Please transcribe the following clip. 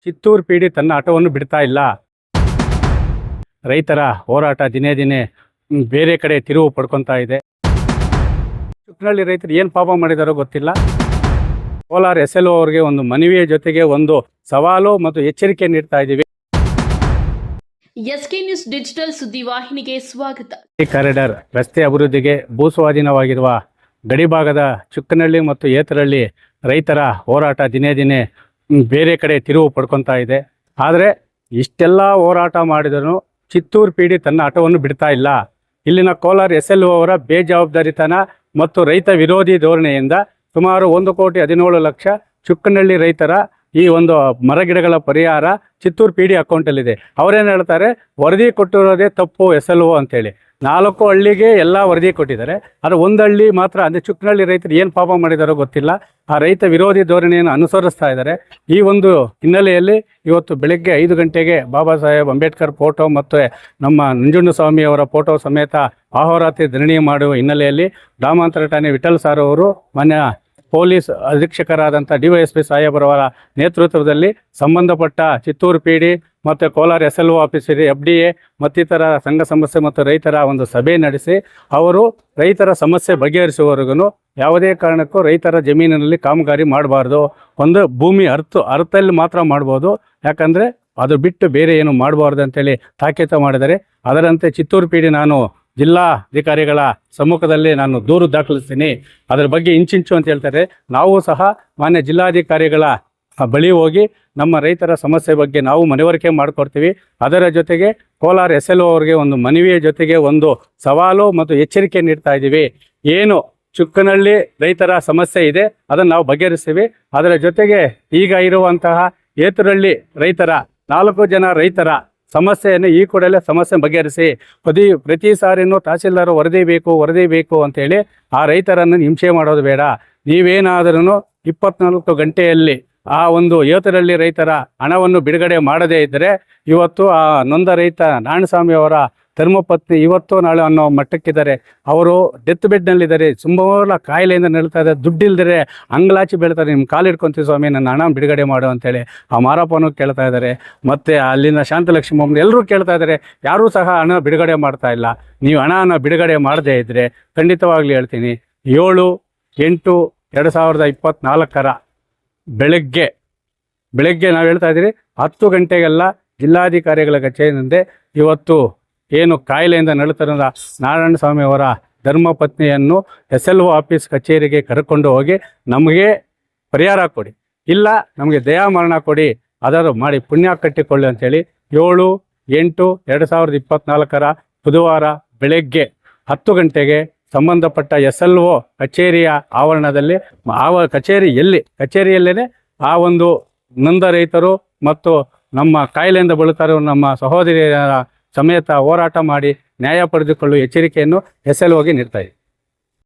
ಚಿತ್ತೂರು ಪೀಡಿ ತನ್ನ ಆಟವನ್ನು ಬಿಡ್ತಾ ಇಲ್ಲ. ರೈತರ ಹೋರಾಟ ದಿನೇ ದಿನೇ ಬೇರೆ ಕಡೆ ತಿರುವು ಪಡ್ಕೊತಾ ಇದೆ. ಚುಕ್ಕನಹಳ್ಳಿ ರೈತರು ಏನು ಪಾಪ ಮಾಡಿದಾರೋ ಗೊತ್ತಿಲ್ಲ. ಕೋಲಾರ SLO ಅವರಿಗೆ ಒಂದು ಮನವಿಯ ಜೊತೆಗೆ ಒಂದು ಸವಾಲು ಮತ್ತು ಎಚ್ಚರಿಕೆ ನೀಡ್ತಾ ಇದ್ದೀವಿ. SK ನ್ಯೂಸ್ ಡಿಜಿಟಲ್ ಸುದ್ದಿವಾಹಿನಿಗೆ ಸ್ವಾಗತ. ಈ ಕಾರಿಡಾರ್ ರಸ್ತೆ ಅಭಿವೃದ್ಧಿಗೆ ಭೂಸ್ವಾಧೀನವಾಗಿರುವ ಗಡಿಭಾಗದ ಚುಕ್ಕನಹಳ್ಳಿ ಮತ್ತು ಏತರಹಳ್ಳಿ ರೈತರ ಹೋರಾಟ ದಿನೇ ದಿನೇ ಬೇರೆ ಕಡೆ ತಿರುವು ಪಡ್ಕೊತಾ ಇದೆ. ಆದರೆ ಇಷ್ಟೆಲ್ಲ ಹೋರಾಟ ಮಾಡಿದರೂ ಚಿತ್ತೂರು ಪೀಡಿ ತನ್ನ ಆಟವನ್ನು ಬಿಡ್ತಾ ಇಲ್ಲ. ಇಲ್ಲಿನ ಕೋಲಾರ SLO ಅವರ ಬೇಜವಾಬ್ದಾರಿತನ ಮತ್ತು ರೈತ ವಿರೋಧಿ ಧೋರಣೆಯಿಂದ ಸುಮಾರು 1,17,00,000 ಚುಕ್ಕನಹಳ್ಳಿ ರೈತರ ಈ ಒಂದು ಮರಗಿಡಗಳ ಪರಿಹಾರ ಚಿತ್ತೂರು ಪೀಡಿ ಅಕೌಂಟಲ್ಲಿದೆ. ಅವರೇನು ಹೇಳ್ತಾರೆ, ವರದಿ ಕೊಟ್ಟಿರೋದೇ ತಪ್ಪು SLO ಅಂತೇಳಿ. 4 ಹಳ್ಳಿಗೆ ಎಲ್ಲ ವರದಿ ಕೊಟ್ಟಿದ್ದಾರೆ. ಆದರೆ ಒಂದು ಹಳ್ಳಿ ಮಾತ್ರ, ಅಂದರೆ ಚುಕ್ಕನಹಳ್ಳಿ ರೈತರು ಏನು ಪಾಪ ಮಾಡಿದಾರೋ ಗೊತ್ತಿಲ್ಲ, ಆ ರೈತ ವಿರೋಧಿ ಧೋರಣೆಯನ್ನು ಅನುಸರಿಸ್ತಾ ಇದ್ದಾರೆ. ಈ ಒಂದು ಹಿನ್ನೆಲೆಯಲ್ಲಿ ಇವತ್ತು ಬೆಳಗ್ಗೆ 5 ಗಂಟೆಗೆ ಬಾಬಾ ಸಾಹೇಬ್ ಅಂಬೇಡ್ಕರ್ ಫೋಟೋ ಮತ್ತು ನಮ್ಮ ನಂಜುಂಡಸ್ವಾಮಿಯವರ ಫೋಟೋ ಸಮೇತ ಅಹೋರಾತ್ರಿ ಧರಣಿ ಮಾಡುವ ಹಿನ್ನೆಲೆಯಲ್ಲಿ ಗ್ರಾಮಾಂತರ ಠಾಣೆ ವಿಠಲ್ ಸಾರ್ ಅವರು ಮಾನ್ಯ ಪೊಲೀಸ್ ಅಧೀಕ್ಷಕರಾದಂಥ DYSP ಸಾಹೇಬರವರ ನೇತೃತ್ವದಲ್ಲಿ ಸಂಬಂಧಪಟ್ಟ ಚಿತ್ತೂರು ಪೀಡಿ ಮತ್ತು ಕೋಲಾರ SLO ಆಫೀಸರ್ FDA ಮತ್ತಿತರ ಸಂಘ ಸಂಸ್ಥೆ ಮತ್ತು ರೈತರ ಒಂದು ಸಭೆ ನಡೆಸಿ ಅವರು ರೈತರ ಸಮಸ್ಯೆ ಬಗೆಹರಿಸುವವರೆಗೂ ಯಾವುದೇ ಕಾರಣಕ್ಕೂ ರೈತರ ಜಮೀನಿನಲ್ಲಿ ಕಾಮಗಾರಿ ಮಾಡಬಾರ್ದು. ಒಂದು ಭೂಮಿ ಅರ್ಥಲ್ಲಿ ಮಾತ್ರ ಮಾಡ್ಬೋದು, ಯಾಕಂದರೆ ಅದು ಬಿಟ್ಟು ಬೇರೆ ಏನು ಮಾಡಬಾರ್ದು ಅಂತೇಳಿ ತಾಕೀತು ಮಾಡಿದ್ದಾರೆ. ಅದರಂತೆ ಚಿತ್ತೂರು ಪೀಡಿ ನಾನು ಜಿಲ್ಲಾಧಿಕಾರಿಗಳ ಸಮ್ಮುಖದಲ್ಲಿ ನಾನು ದೂರು ದಾಖಲಿಸ್ತೀನಿ. ಅದರ ಬಗ್ಗೆ ಇಂಚಿಂಚು ಅಂತ ಹೇಳ್ತಾರೆ. ನಾವು ಸಹ ಮಾನ್ಯ ಜಿಲ್ಲಾಧಿಕಾರಿಗಳ ಬಳಿ ಹೋಗಿ ನಮ್ಮ ರೈತರ ಸಮಸ್ಯೆ ಬಗ್ಗೆ ನಾವು ಮನವರಿಕೆ ಮಾಡಿಕೊಡ್ತೀವಿ. ಅದರ ಜೊತೆಗೆ ಕೋಲಾರ SLO ಅವರಿಗೆ ಒಂದು ಮನವಿಯ ಜೊತೆಗೆ ಒಂದು ಸವಾಲು ಮತ್ತು ಎಚ್ಚರಿಕೆ ನೀಡ್ತಾ ಇದ್ದೀವಿ. ಏನು ಚುಕ್ಕನಹಳ್ಳಿ ರೈತರ ಸಮಸ್ಯೆ ಇದೆ ಅದನ್ನು ನಾವು ಬಗೆಹರಿಸ್ತೀವಿ. ಅದರ ಜೊತೆಗೆ ಈಗ ಇರುವಂತಹ ಏತರಹಳ್ಳಿ ರೈತರ 4 ಜನ ರೈತರ ಸಮಸ್ಯೆಯನ್ನು ಈ ಕೂಡಲೇ ಸಮಸ್ಯೆ ಬಗೆಹರಿಸಿ. ಪ್ರತಿ ಸಾರಿನೂ ತಹಸೀಲ್ದಾರ್ ವರದಿ ಬೇಕು ಅಂತೇಳಿ ಆ ರೈತರನ್ನು ಹಿಂಸೆ ಮಾಡೋದು ಬೇಡ. ನೀವೇನಾದ್ರೂ 24 ಗಂಟೆಯಲ್ಲಿ ಆ ಒಂದು ಏತರಹಳ್ಳಿ ರೈತರ ಹಣವನ್ನು ಬಿಡುಗಡೆ ಮಾಡದೇ ಇದ್ದರೆ ಇವತ್ತು ಆ ನೊಂದ ರೈತ ನಾರಾಯಣಸ್ವಾಮಿ ಅವರ ಧರ್ಮಪತ್ನಿ ಇವತ್ತು ನಾಳೆ ಅನ್ನೋ ಮಟ್ಟಕ್ಕಿದ್ದಾರೆ. ಅವರು ಡೆತ್ ಬೆಡ್ನಲ್ಲಿದ್ದಾರೆ. ತುಂಬ ಕಾಯಿಲೆಯಿಂದ ನಡೀತಾ ಇದ್ದಾರೆ. ದುಡ್ಡಿಲ್ದರೆ ಅಂಗ್ಲಾಚಿ ಬೀಳ್ತಾರೆ. ನಿಮ್ಮ ಕಾಲು ಹಿಡ್ಕೊತೀವಿ ಸ್ವಾಮಿ, ನನ್ನ ಹಣ ಬಿಡುಗಡೆ ಮಾಡು ಅಂತೇಳಿ ಆ ಮಾರಪ್ಪನೂ ಕೇಳ್ತಾ ಇದ್ದಾರೆ. ಮತ್ತು ಅಲ್ಲಿನ ಶಾಂತಲಕ್ಷ್ಮಿ ಅಮ್ಮನ ಎಲ್ಲರೂ ಕೇಳ್ತಾ ಇದ್ದಾರೆ. ಯಾರೂ ಸಹ ಹಣ ಬಿಡುಗಡೆ ಮಾಡ್ತಾ ಇಲ್ಲ. ನೀವು ಹಣನ ಬಿಡುಗಡೆ ಮಾಡದೇ ಇದ್ದರೆ ಖಂಡಿತವಾಗ್ಲೂ ಹೇಳ್ತೀನಿ, 7/8/2024 ಬೆಳಗ್ಗೆ ನಾವು ಹೇಳ್ತಾ ಇದ್ದೀರಿ 10 ಗಂಟೆಗೆಲ್ಲ ಜಿಲ್ಲಾಧಿಕಾರಿಗಳ ಕಚೇರಿಯಿಂದ ಇವತ್ತು ಏನು ಕಾಯಿಲೆಯಿಂದ ನಳುತ್ತಿರೋ ನಾರಾಯಣಸ್ವಾಮಿ ಅವರ ಧರ್ಮಪತ್ನಿಯನ್ನು SLO ಆಫೀಸ್ ಕಚೇರಿಗೆ ಕರ್ಕೊಂಡು ಹೋಗಿ ನಮಗೆ ಪರಿಹಾರ ಕೊಡಿ, ಇಲ್ಲ ನಮಗೆ ದಯಾಮರಣ ಕೊಡಿ, ಅದರ ಮಾಡಿ ಪುಣ್ಯ ಕಟ್ಟಿಕೊಳ್ಳಿ ಅಂತೇಳಿ 7/8/2024 ಬುಧವಾರ ಬೆಳಗ್ಗೆ 10 ಗಂಟೆಗೆ ಸಂಬಂಧಪಟ್ಟ SLO ಕಚೇರಿಯ ಆವರಣದಲ್ಲಿ ಕಚೇರಿಯಲ್ಲೇ ಆ ಒಂದು ನೊಂದ ರೈತರು ಮತ್ತು ನಮ್ಮ ಕಾಯಿಲೆಯಿಂದ ಬಳಲುತ್ತಾ ನಮ್ಮ ಸಹೋದರಿಯರ ಸಮೇತ ಹೋರಾಟ ಮಾಡಿ ನ್ಯಾಯ ಪಡೆದುಕೊಳ್ಳುವ ಎಚ್ಚರಿಕೆಯನ್ನು SLOಗೆ ನೀಡ್ತಾ ಇದೆ.